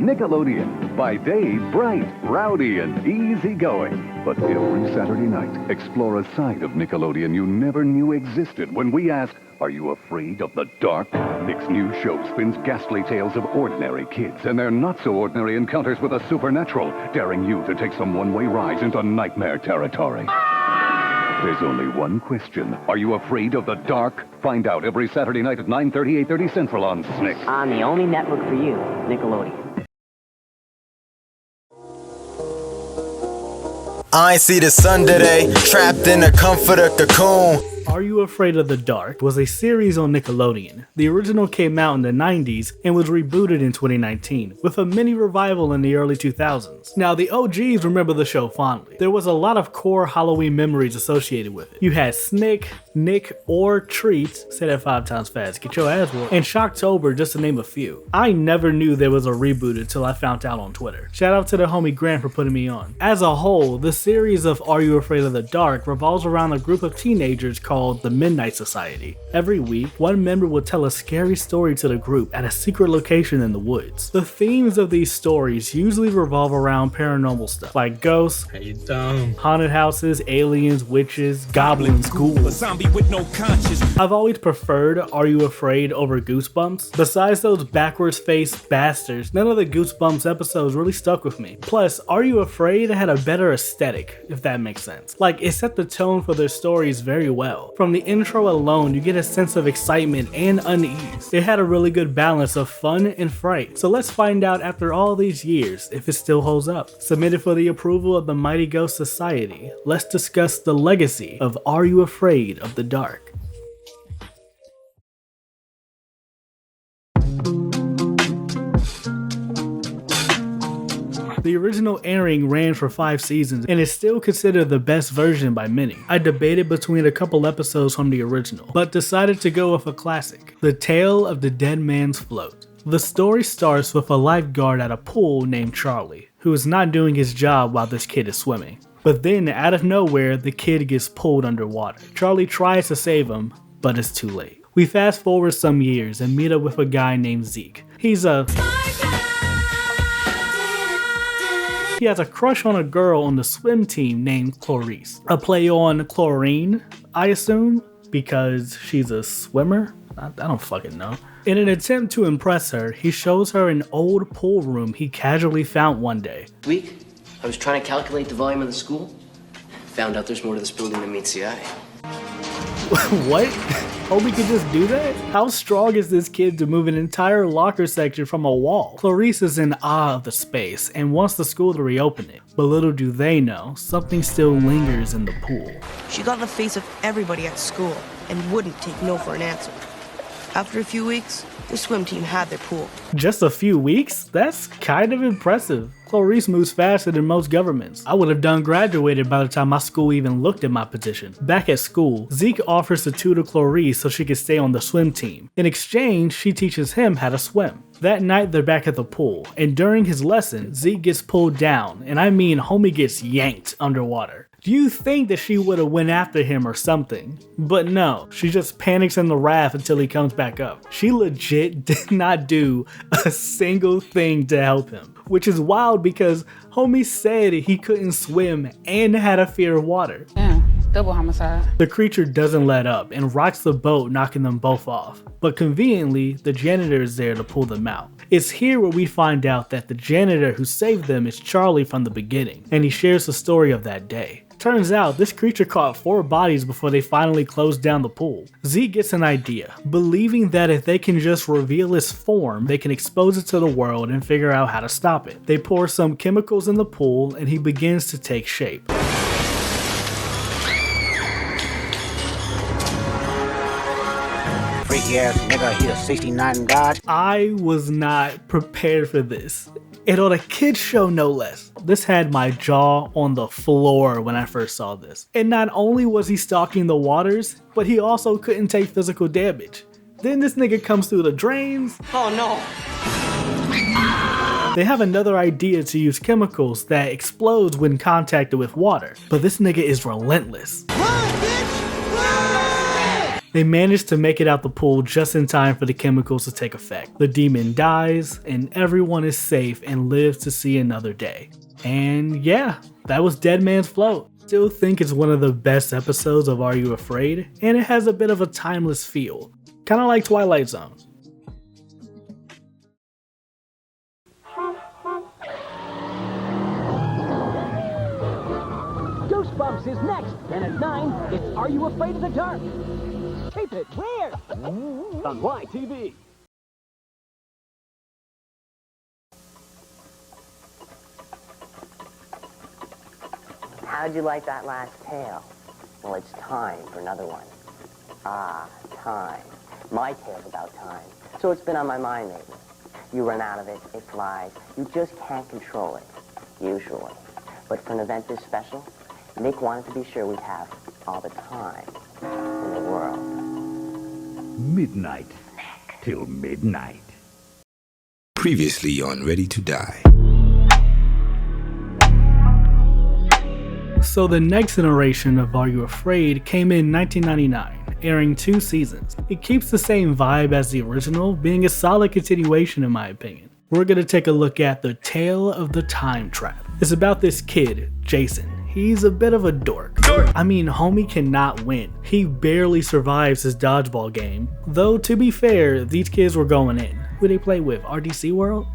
Nickelodeon. By day, bright, rowdy, and easygoing. But every Saturday night, explore a side of Nickelodeon you never knew existed when we ask, are you afraid of the dark? Nick's new show spins ghastly tales of ordinary kids and their not-so-ordinary encounters with the supernatural, daring you to take some one-way rides into nightmare territory. There's only one question. Are you afraid of the dark? Find out every Saturday night at 9:30, 8:30 Central on SNICK. On the only network for you, Nickelodeon. I ain't see the sun today, trapped in a comforter cocoon. Are You Afraid of the Dark was a series on Nickelodeon. The original came out in the 90s and was rebooted in 2019, with a mini revival in the early 2000s. Now, the OGs remember the show fondly. There was a lot of core Halloween memories associated with it. You had Snick, Nick, or Treats, say that 5 times fast, get your ass whooped, and Shocktober, just to name a few. I never knew there was a reboot until I found out on Twitter. Shout out to the homie Grant for putting me on. As a whole, the series of Are You Afraid of the Dark revolves around a group of teenagers called the Midnight Society. Every week, one member will tell a scary story to the group at a secret location in the woods. The themes of these stories usually revolve around paranormal stuff like ghosts, haunted houses, aliens, witches, goblins, ghouls. With no conscience. I've always preferred Are You Afraid over Goosebumps. Besides those backwards faced bastards, none of the Goosebumps episodes really stuck with me. Plus, Are You Afraid had a better aesthetic, if that makes sense. Like, it set the tone for their stories very well. From the intro alone, you get a sense of excitement and unease. It had a really good balance of fun and fright. So let's find out after all these years if it still holds up. Submitted for the approval of the Mighty Ghost Society, let's discuss the legacy of Are You Afraid of the Dark? The original airing ran for 5 seasons and is still considered the best version by many. I debated between a couple episodes from the original, but decided to go with a classic, The Tale of the Dead Man's Float. The story starts with a lifeguard at a pool named Charlie, who is not doing his job while this kid is swimming. But then, out of nowhere, the kid gets pulled underwater. Charlie tries to save him, but it's too late. We fast forward some years and meet up with a guy named Zeke. He has a crush on a girl on the swim team named Clarice. A play on chlorine, I assume, because she's a swimmer? I don't fucking know. In an attempt to impress her, he shows her an old pool room he casually found one day. Week, I was trying to calculate the volume of the school. Found out there's more to this building than meets the eye. What? Homie could just do that? How strong is this kid to move an entire locker section from a wall? Clarice is in awe of the space and wants the school to reopen it. But little do they know, something still lingers in the pool. She got in the face of everybody at school and wouldn't take no for an answer. After a few weeks, the swim team had their pool. Just a few weeks? That's kind of impressive. Clarice moves faster than most governments. I would have done graduated by the time my school even looked at my petition. Back at school, Zeke offers to tutor Clarice so she can stay on the swim team. In exchange, she teaches him how to swim. That night, they're back at the pool, and during his lesson, Zeke gets pulled down, and I mean homie gets yanked underwater. Do you think that she would have went after him or something? But no, she just panics in the raft until he comes back up. She legit did not do a single thing to help him, which is wild because homie said he couldn't swim and had a fear of water. Yeah, double homicide. The creature doesn't let up and rocks the boat, knocking them both off. But conveniently, the janitor is there to pull them out. It's here where we find out that the janitor who saved them is Charlie from the beginning, and he shares the story of that day. Turns out, this creature caught 4 bodies before they finally closed down the pool. Zeke gets an idea, believing that if they can just reveal its form, they can expose it to the world and figure out how to stop it. They pour some chemicals in the pool and he begins to take shape. Freaky ass nigga, he a 69 god. I was not prepared for this. And on a kid's show, no less. This had my jaw on the floor when I first saw this. And not only was he stalking the waters, but he also couldn't take physical damage. Then this nigga comes through the drains. Oh no. They have another idea to use chemicals that explodes when contacted with water, but this nigga is relentless. Run, bitch! Run! They manage to make it out the pool just in time for the chemicals to take effect. The demon dies, and everyone is safe and lives to see another day. And yeah, that was Dead Man's Float. Still think it's one of the best episodes of Are You Afraid? And it has a bit of a timeless feel, kinda like Twilight Zone. Goosebumps is next, and at 9, it's Are You Afraid of the Dark? Tape it, where? On YTV. How'd you like that last tale? Well, it's time for another one. Ah, time. My tale's about time, so it's been on my mind lately. You run out of it, it flies. You just can't control it, usually. But for an event this special, Nick wanted to be sure we'd have all the time in the world. Midnight till midnight. Previously on Ready to Die. So the next iteration of Are You Afraid came in 1999, airing 2 seasons. It keeps the same vibe as the original, being a solid continuation in my opinion. We're gonna take a look at The Tale of the Time Trap. It's about this kid, Jason. He's a bit of a dork. I mean, homie cannot win. He barely survives his dodgeball game. Though, to be fair, these kids were going in. Who they play with? RDC World?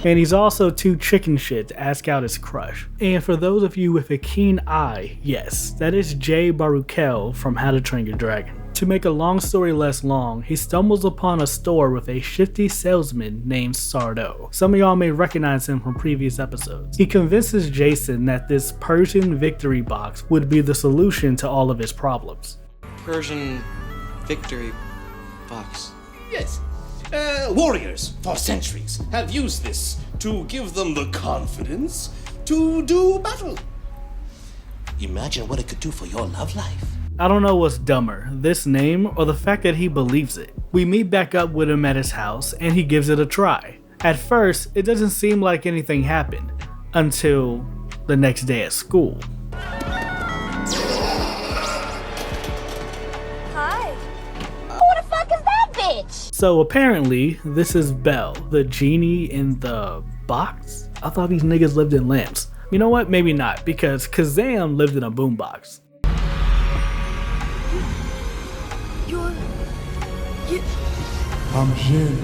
And he's also too chicken shit to ask out his crush. And for those of you with a keen eye, yes, that is Jay Baruchel from How to Train Your Dragon. To make a long story less long, he stumbles upon a store with a shifty salesman named Sardo. Some of y'all may recognize him from previous episodes. He convinces Jason that this Persian victory box would be the solution to all of his problems. Persian victory box. Yes. Warriors for centuries have used this to give them the confidence to do battle. Imagine what it could do for your love life. I don't know what's dumber, this name or the fact that he believes it. We meet back up with him at his house and he gives it a try. At first, it doesn't seem like anything happened until the next day at school. Hi. Who the fuck is that bitch? So apparently, this is Belle, the genie in the box? I thought these niggas lived in lamps. You know what? Maybe not, because Kazam lived in a boombox. I'm Jin,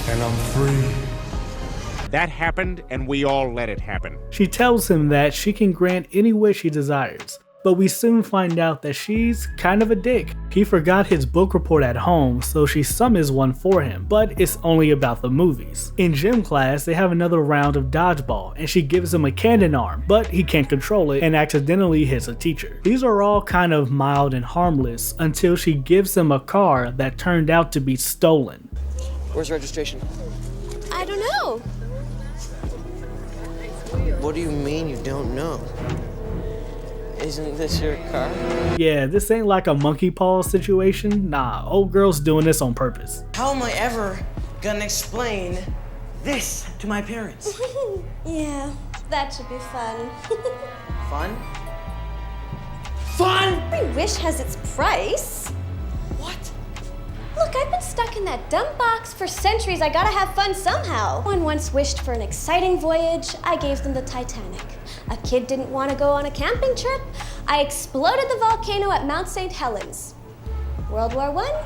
and I'm free. That happened, and we all let it happen. She tells him that she can grant any wish he desires, but we soon find out that she's kind of a dick. He forgot his book report at home, so she summons one for him, but it's only about the movies. In gym class, they have another round of dodgeball, and she gives him a cannon arm, but he can't control it and accidentally hits a teacher. These are all kind of mild and harmless until she gives him a car that turned out to be stolen. Where's registration? I don't know. What do you mean you don't know? Isn't this your car? Yeah, this ain't like a monkey paw situation. Nah, old girl's doing this on purpose. How am I ever gonna explain this to my parents? Yeah, that should be fun. Fun? Fun? Every wish has its price. What? Look, I've been stuck in that dumb box for centuries. I gotta have fun somehow. One once wished for an exciting voyage. I gave them the Titanic. A kid didn't want to go on a camping trip. I exploded the volcano at Mount St. Helens. World War I?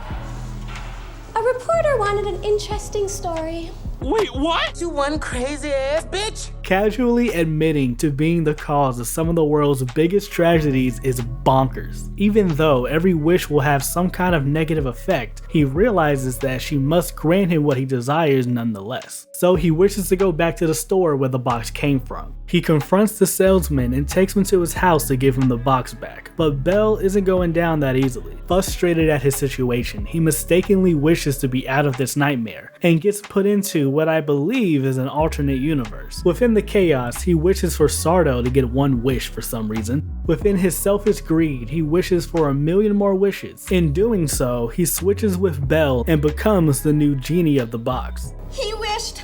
A reporter wanted an interesting story. Wait, what? You one crazy ass bitch? Casually admitting to being the cause of some of the world's biggest tragedies is bonkers. Even though every wish will have some kind of negative effect, he realizes that she must grant him what he desires nonetheless. So he wishes to go back to the store where the box came from. He confronts the salesman and takes him to his house to give him the box back, but Belle isn't going down that easily. Frustrated at his situation, he mistakenly wishes to be out of this nightmare and gets put into what I believe is an alternate universe. Within the chaos, he wishes for Sardo to get one wish for some reason. Within his selfish greed, he wishes for 1,000,000 more wishes. In doing so, he switches with Belle and becomes the new genie of the box. He wished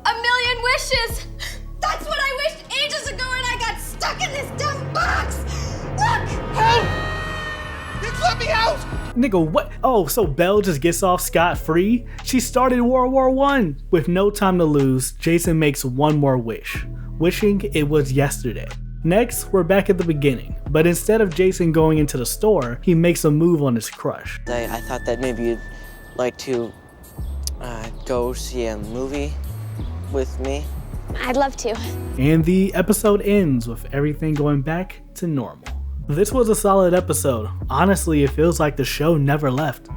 1,000,000 wishes! That's what I wished ages ago and I got stuck in this dumb box! Look! Help! Let me out! Nigga, what? Oh, so Belle just gets off scot-free? She started World War I. With no time to lose, Jason makes one more wish, wishing it was yesterday. Next, we're back at the beginning, but instead of Jason going into the store, he makes a move on his crush. I thought that maybe you'd like to go see a movie with me. I'd love to. And the episode ends with everything going back to normal. This was a solid episode. Honestly, it feels like the show never left.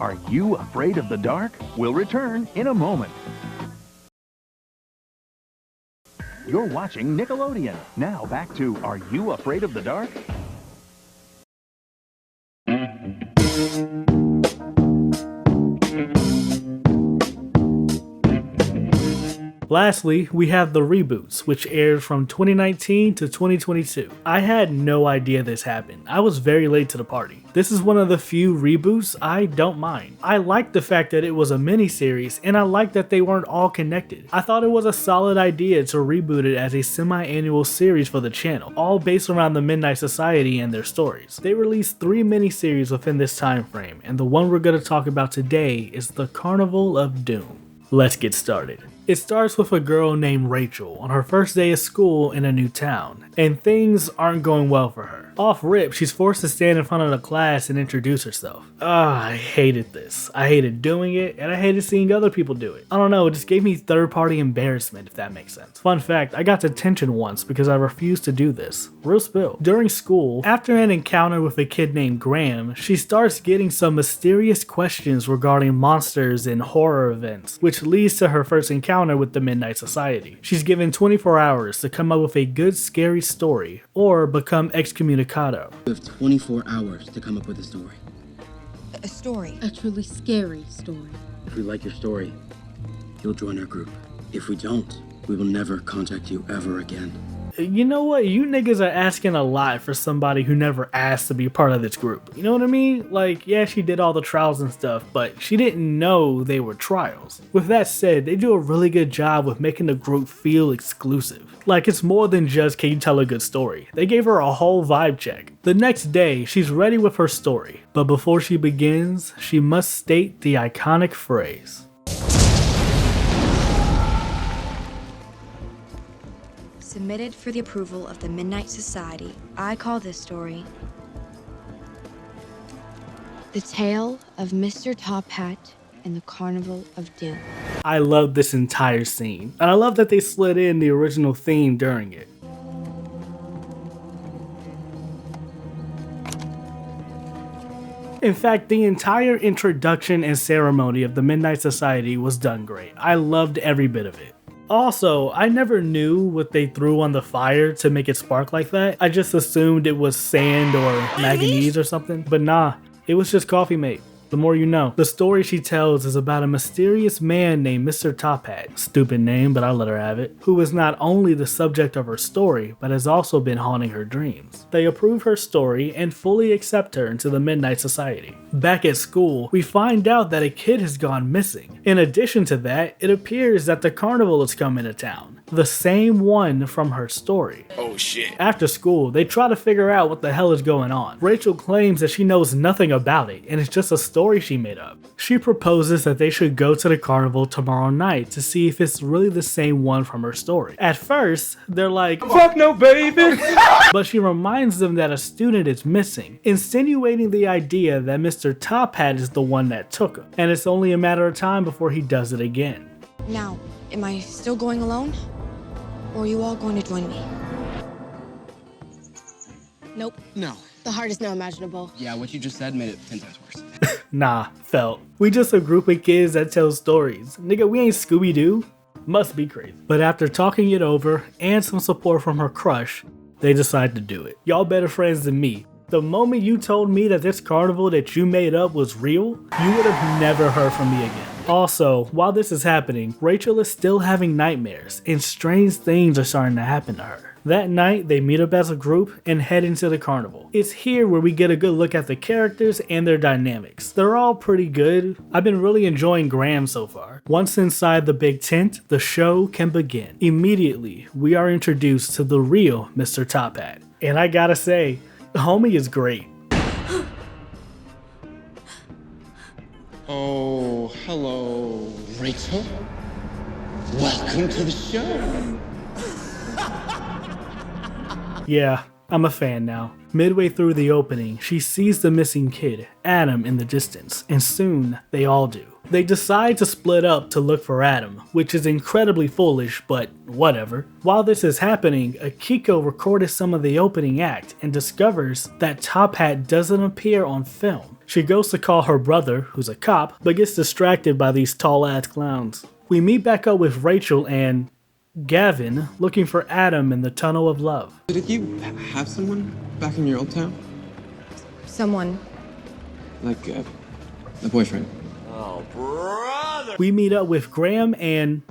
Are you afraid of the dark? We'll return in a moment. You're watching Nickelodeon. Now back to Are You Afraid of the Dark? Lastly, we have the reboots, which aired from 2019 to 2022. I had no idea this happened. I was very late to the party. This is one of the few reboots I don't mind. I like the fact that it was a miniseries, and I like that they weren't all connected. I thought it was a solid idea to reboot it as a semi-annual series for the channel, all based around the Midnight Society and their stories. They released 3 miniseries within this time frame, and the one we're going to talk about today is the Carnival of Doom. Let's get started. It starts with a girl named Rachel on her first day of school in a new town, and things aren't going well for her. Off rip, she's forced to stand in front of the class and introduce herself. I hated this. I hated doing it, and I hated seeing other people do it. I don't know, it just gave me third-party embarrassment, if that makes sense. Fun fact, I got detention once because I refused to do this. Real spill. During school, after an encounter with a kid named Graham, she starts getting some mysterious questions regarding monsters and horror events, which leads to her first encounter with the Midnight Society. She's given 24 hours to come up with a good scary story or become excommunicado. You have 24 hours to come up with a story. A story? A truly scary story. If we like your story, you'll join our group. If we don't, we will never contact you ever again. You know what? You niggas are asking a lot for somebody who never asked to be part of this group. You know what I mean? Like, yeah, she did all the trials and stuff, but she didn't know they were trials. With that said, they do a really good job with making the group feel exclusive. Like, it's more than just can you tell a good story. They gave her a whole vibe check. The next day, she's ready with her story, but before she begins, she must state the iconic phrase. Submitted for the approval of the Midnight Society, I call this story The Tale of Mr. Top Hat and the Carnival of Doom. I love this entire scene, and I love that they slid in the original theme during it. In fact, the entire introduction and ceremony of the Midnight Society was done great. I loved every bit of it. Also, I never knew what they threw on the fire to make it spark like that. I just assumed it was sand or manganese or something, but nah, it was just coffee mate. The more you know. The story she tells is about a mysterious man named Mr. Top Hat, stupid name but I'll let her have it, who is not only the subject of her story, but has also been haunting her dreams. They approve her story and fully accept her into the Midnight Society. Back at school, we find out that a kid has gone missing. In addition to that, it appears that the carnival is coming to town. The same one from her story. Oh shit. After school, they try to figure out what the hell is going on. Rachel claims that she knows nothing about it and it's just a story she made up. She proposes that they should go to the carnival tomorrow night to see if it's really the same one from her story. At first, they're like, "Fuck no, baby!" But she reminds them that a student is missing, insinuating the idea that Mr. Top Hat is the one that took him, and it's only a matter of time before he does it again. Now, am I still going alone? Or are you all going to join me? Nope. No. The hardest no imaginable. Yeah, what you just said made it 10 times worse. Nah, felt. We just a group of kids that tell stories. Nigga, we ain't Scooby-Doo. Must be crazy. But after talking it over and some support from her crush, they decide to do it. Y'all better friends than me. The moment you told me that this carnival that you made up was real, you would have never heard from me again. Also, while this is happening, Rachel is still having nightmares, and strange things are starting to happen to her. That night, they meet up as a group and head into the carnival. It's here where we get a good look at the characters and their dynamics. They're all pretty good. I've been really enjoying Graham so far. Once inside the big tent, the show can begin. Immediately, we are introduced to the real Mr. Top Hat. And I gotta say, homie is great. Oh, hello, Rachel. Welcome to the show. Yeah, I'm a fan now. Midway through the opening, she sees the missing kid, Adam, in the distance, and soon they all do. They decide to split up to look for Adam, which is incredibly foolish, but whatever. While this is happening, Akiko recorded some of the opening act and discovers that Top Hat doesn't appear on film. She goes to call her brother, who's a cop, but gets distracted by these tall-ass clowns. We meet back up with Rachel and Gavin looking for Adam in the Tunnel of Love. Did you have someone back in your old town? Someone. Like a boyfriend? Oh, brother! We meet up with Graham and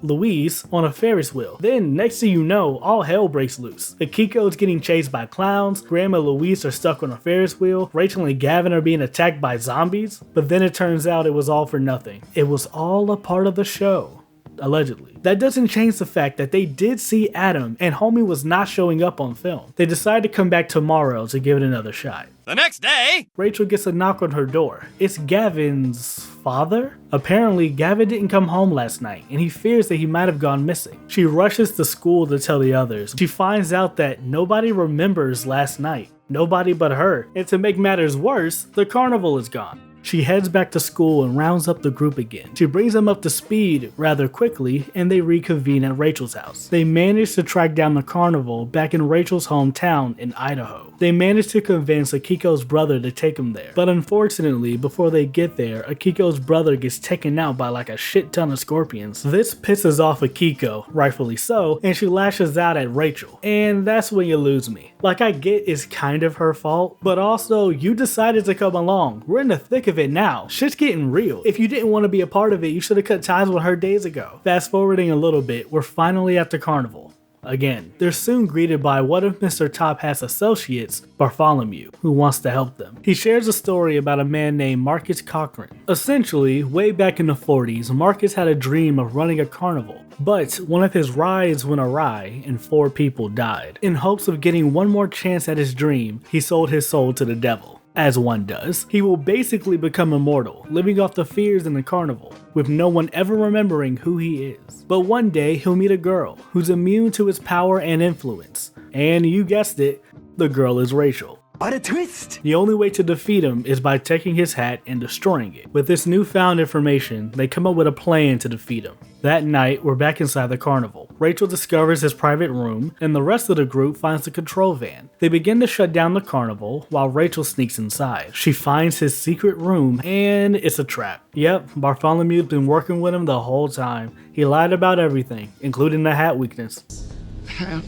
Louise on a Ferris wheel. Then, next thing you know, all hell breaks loose. Akiko's getting chased by clowns, Graham and Louise are stuck on a Ferris wheel, Rachel and Gavin are being attacked by zombies, but then it turns out it was all for nothing. It was all a part of the show. Allegedly. That doesn't change the fact that they did see Adam and homie was not showing up on film. They decide to come back tomorrow to give it another shot. The next day, Rachel gets a knock on her door. It's Gavin's father? Apparently, Gavin didn't come home last night and he fears that he might have gone missing. She rushes to school to tell the others. She finds out that nobody remembers last night. Nobody but her. And to make matters worse, the carnival is gone. She heads back to school and rounds up the group again. She brings them up to speed rather quickly and they reconvene at Rachel's house. They manage to track down the carnival back in Rachel's hometown in Idaho. They manage to convince Akiko's brother to take them there. But unfortunately, before they get there, Akiko's brother gets taken out by like a shit ton of scorpions. This pisses off Akiko, rightfully so, and she lashes out at Rachel. And that's when you lose me. Like, I get it's kind of her fault, but also you decided to come along. We're in the thick of it now. Shit's getting real. If you didn't want to be a part of it, you should have cut ties with her days ago. Fast forwarding a little bit, we're finally at the carnival. Again, they're soon greeted by one of Mr. Top Hat's associates, Bartholomew, who wants to help them. He shares a story about a man named Marcus Cochran. Essentially, way back in the 40s, Marcus had a dream of running a carnival, but one of his rides went awry and 4 people died. In hopes of getting one more chance at his dream, he sold his soul to the devil. As one does, he will basically become immortal, living off the fears in the carnival, with no one ever remembering who he is. But one day, he'll meet a girl who's immune to his power and influence. And you guessed it, the girl is Rachel. What a twist! The only way to defeat him is by taking his hat and destroying it. With this newfound information, they come up with a plan to defeat him. That night, we're back inside the carnival. Rachel discovers his private room, and the rest of the group finds the control van. They begin to shut down the carnival, while Rachel sneaks inside. She finds his secret room, and it's a trap. Yep, Bartholomew's been working with him the whole time. He lied about everything, including the hat weakness. Hat.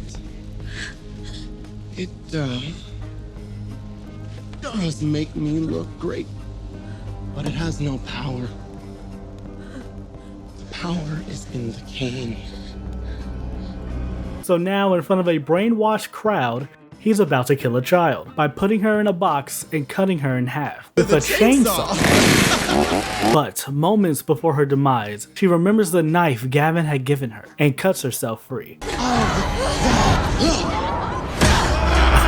It does make me look great, but it has no power. The power is in the cane. So now, in front of a brainwashed crowd, he's about to kill a child by putting her in a box and cutting her in half with a chainsaw. But moments before her demise, she remembers the knife Gavin had given her and cuts herself free.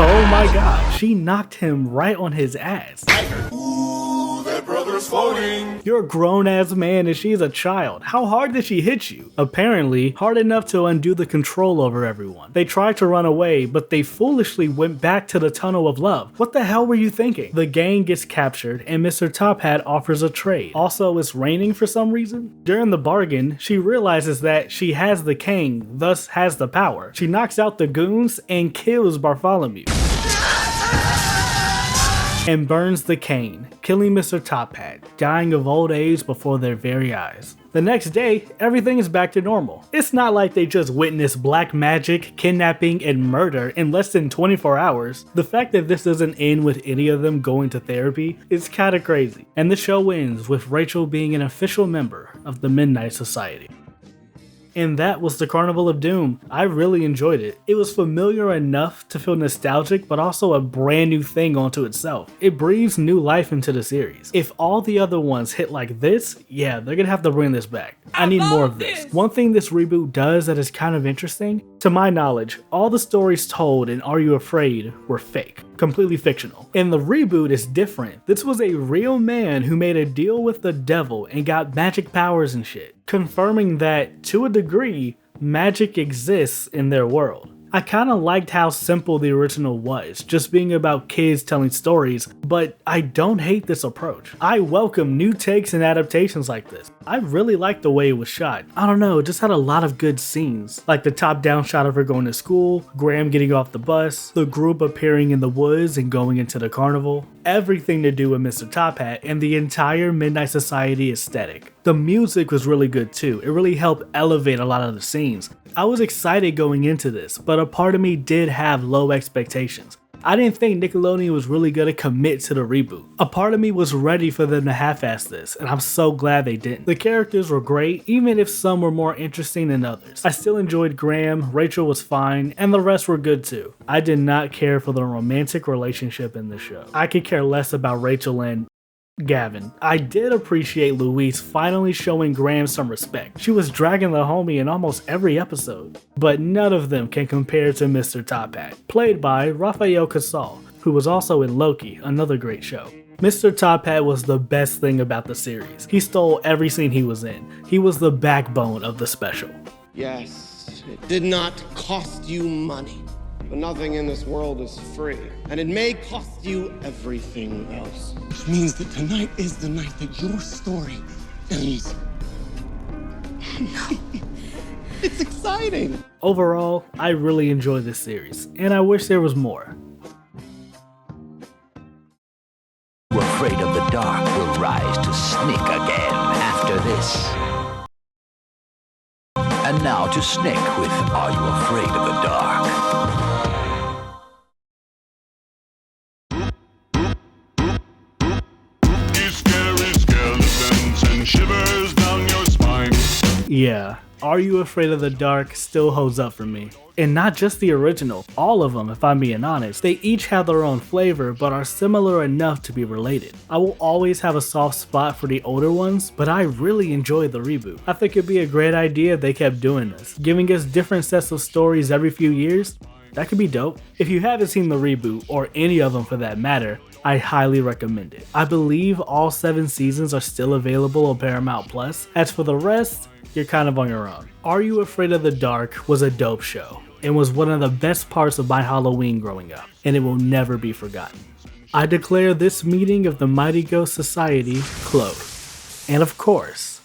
Oh my god, she knocked him right on his ass. Ooh, that brother's floating. You're a grown-ass man and she's a child. How hard did she hit you? Apparently, hard enough to undo the control over everyone. They tried to run away, but they foolishly went back to the Tunnel of Love. What the hell were you thinking? The gang gets captured and Mr. Top Hat offers a trade. Also, it's raining for some reason. During the bargain, she realizes that she has the cane, thus has the power. She knocks out the goons and kills Bartholomew. and burns the cane, killing Mr. Top Hat, dying of old age before their very eyes. The next day, everything is back to normal. It's not like they just witnessed black magic, kidnapping, and murder in less than 24 hours. The fact that this doesn't end with any of them going to therapy is kinda crazy. And the show ends with Rachel being an official member of the Midnight Society. And that was the Carnival of Doom. I really enjoyed it. It was familiar enough to feel nostalgic, but also a brand new thing onto itself. It breathes new life into the series. If all the other ones hit like this, yeah, they're gonna have to bring this back. I need more of this. One thing this reboot does that is kind of interesting, to my knowledge, all the stories told in Are You Afraid were fake, completely fictional. And the reboot is different. This was a real man who made a deal with the devil and got magic powers and shit, confirming that, to a degree, magic exists in their world. I kinda liked how simple the original was, just being about kids telling stories, but I don't hate this approach. I welcome new takes and adaptations like this. I really liked the way it was shot. I don't know, it just had a lot of good scenes, like the top-down shot of her going to school, Graham getting off the bus, the group appearing in the woods and going into the carnival, everything to do with Mr. Top Hat, and the entire Midnight Society aesthetic. The music was really good too, it really helped elevate a lot of the scenes. I was excited going into this, but a part of me did have low expectations. I didn't think Nickelodeon was really gonna commit to the reboot. A part of me was ready for them to half-ass this, and I'm so glad they didn't. The characters were great, even if some were more interesting than others. I still enjoyed Graham, Rachel was fine, and the rest were good too. I did not care for the romantic relationship in the show. I could care less about Rachel and Gavin. I did appreciate Louise finally showing Graham some respect. She was dragging the homie in almost every episode. But none of them can compare to Mr. Top Hat, played by Rafael Casal, who was also in Loki, another great show. Mr. Top Hat was the best thing about the series. He stole every scene he was in. He was the backbone of the special. Yes, it did not cost you money. But nothing in this world is free. And it may cost you everything else. Which means that tonight is the night that your story ends. It's exciting. Overall, I really enjoy this series, and I wish there was more. Afraid of the dark will rise to Snick again after this. And now to Snick with Are You Afraid of the Dark? Shivers down your spine. Yeah, Are You Afraid of the Dark still holds up for me. And not just the original, all of them if I'm being honest. They each have their own flavor but are similar enough to be related. I will always have a soft spot for the older ones, but I really enjoyed the reboot. I think it'd be a great idea if they kept doing this, giving us different sets of stories every few years. That could be dope. If you haven't seen the reboot, or any of them for that matter, I highly recommend it. I believe all 7 seasons are still available on Paramount Plus. As for the rest, you're kind of on your own. Are You Afraid of the Dark was a dope show, and was one of the best parts of my Halloween growing up, and it will never be forgotten. I declare this meeting of the Mighty Ghost Society closed. And of course,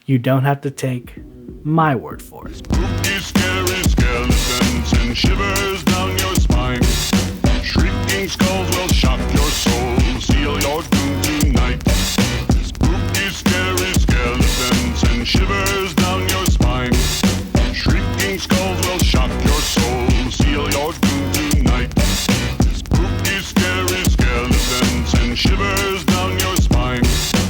you don't have to take my word for it. Spooky, scary skeletons and shivers down your spine. Shrieking skulls will shock your soul, seal your doom tonight. Spooky, scary skeletons and shivers down